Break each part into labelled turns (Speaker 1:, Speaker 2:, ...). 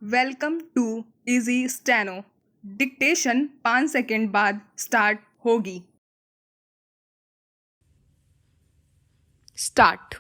Speaker 1: Welcome to easy steno. Dictation 5 second बाद start होगी। Start.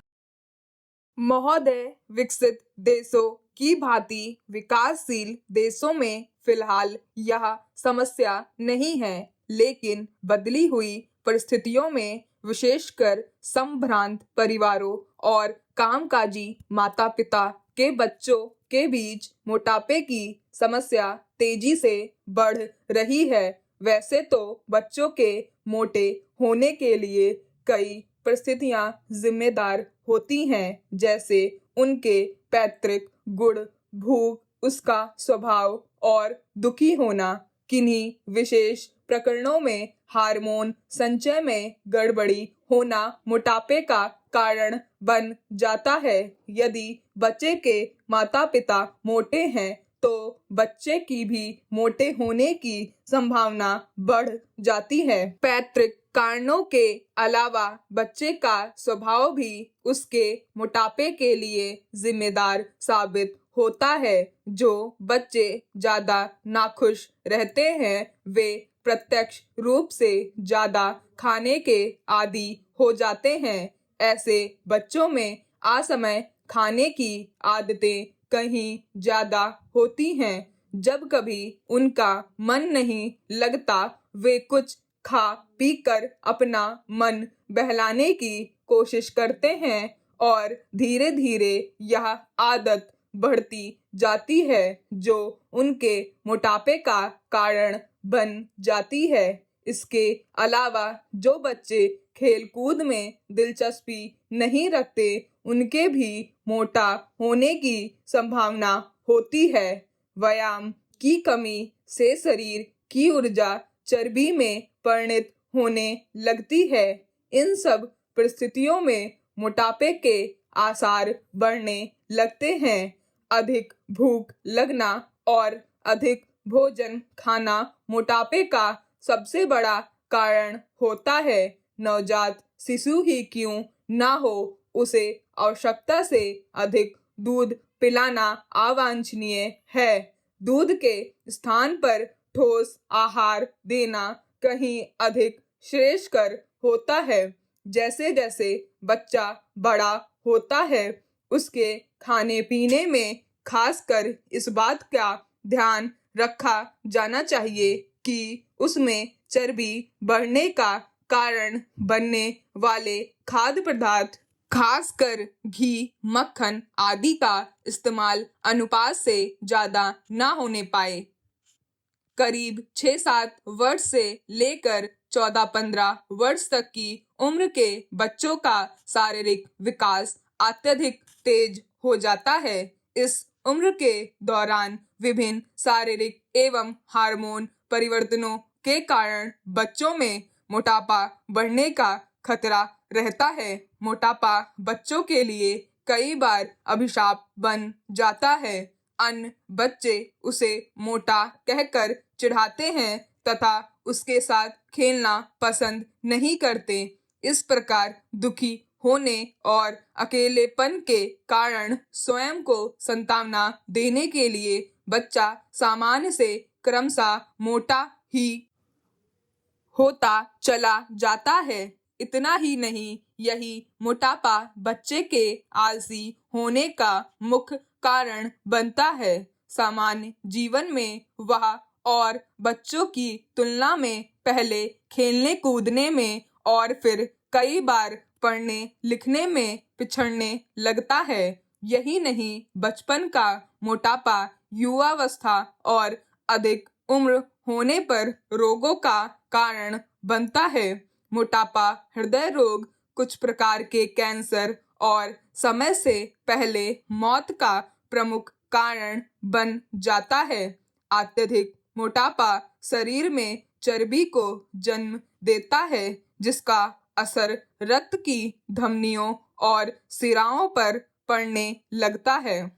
Speaker 2: महोदय, विकसित देशों की भांति विकासशील देशों में फिलहाल यह समस्या नहीं है, लेकिन बदली हुई परिस्थितियों में विशेषकर संभ्रांत परिवारों और कामकाजी माता-पिता के बच्चों के बीच मोटापे की समस्या तेजी से बढ़ रही है। वैसे तो बच्चों के मोटे होने के लिए कई परिस्थितियां जिम्मेदार होती हैं, जैसे उनके पैतृक गुण, भूख, उसका स्वभाव और दुखी होना। किन्हीं विशेष प्रकरणों में हार्मोन संचय में गड़बड़ी होना मोटापे का कारण बन जाता है। यदि बच्चे के माता-पिता मोटे हैं, तो बच्चे की भी मोटे होने की संभावना बढ़ जाती है। पैतृक कारणों के अलावा बच्चे का स्वभाव भी उसके मोटापे के लिए जिम्मेदार साबित होता है। जो बच्चे ज्यादा नाखुश रहते हैं, वे प्रत्यक्ष रूप से ज्यादा खाने के आदी हो जाते हैं। ऐसे बच्चों में असमय खाने की आदतें कहीं ज्यादा होती हैं। जब कभी उनका मन नहीं लगता, वे कुछ खा पी कर अपना मन बहलाने की कोशिश करते हैं और धीरे धीरे यह आदत बढ़ती जाती है, जो उनके मोटापे का कारण बन जाती है। इसके अलावा जो बच्चे खेलकूद में दिलचस्पी नहीं रखते, उनके भी मोटा होने की संभावना होती है। व्यायाम की कमी से शरीर की ऊर्जा चर्बी में परिणत होने लगती है। इन सब परिस्थितियों में मोटापे के आसार बढ़ने लगते हैं। अधिक भूख लगना और अधिक भोजन खाना मोटापे का सबसे बड़ा कारण होता है। नवजात शिशु ही क्यों ना हो, उसे आवश्यकता से अधिक दूध पिलाना अवांछनीय है। दूध के स्थान पर ठोस आहार देना कहीं अधिक श्रेयस्कर होता है। जैसे जैसे बच्चा बड़ा होता है, उसके खाने पीने में खासकर इस बात का ध्यान रखा जाना चाहिए कि उसमें चर्बी बढ़ने का कारण बनने वाले खाद्य पदार्थ, खासकर घी, मक्खन आदि का इस्तेमाल अनुपात से ज्यादा ना होने पाए। करीब 6-7 वर्ष से लेकर 14-15 वर्ष तक की उम्र के बच्चों का शारीरिक विकास अत्यधिक तेज हो जाता है। इस उम्र के दौरान विभिन्न शारीरिक एवं हार्मोन परिवर्तनों के कारण बच्चों में मोटापा बढ़ने का खतरा रहता है। मोटापा बच्चों के लिए कई बार अभिशाप बन जाता है। अन्य बच्चे उसे मोटा कहकर चिढ़ाते हैं तथा उसके साथ खेलना पसंद नहीं करते। इस प्रकार दुखी होने और अकेलेपन के कारण स्वयं को सांत्वना देने के लिए बच्चा सामान्य से क्रमशः मोटा ही होता चला जाता है। इतना ही नहीं, यही मोटापा बच्चे के आलसी होने का मुख्य कारण बनता है। सामान्य जीवन में वह और बच्चों की तुलना में पहले खेलने कूदने में और फिर कई बार पढ़ने लिखने में पिछड़ने लगता है। यही नहीं, बचपन का मोटापा युवावस्था और अधिक उम्र होने पर रोगों का कारण बनता है। मोटापा हृदय रोग, कुछ प्रकार के कैंसर और समय से पहले मौत का प्रमुख कारण बन जाता है। अत्यधिक मोटापा शरीर में चर्बी को जन्म देता है, जिसका असर रक्त की धमनियों और शिराओं पर पड़ने लगता है।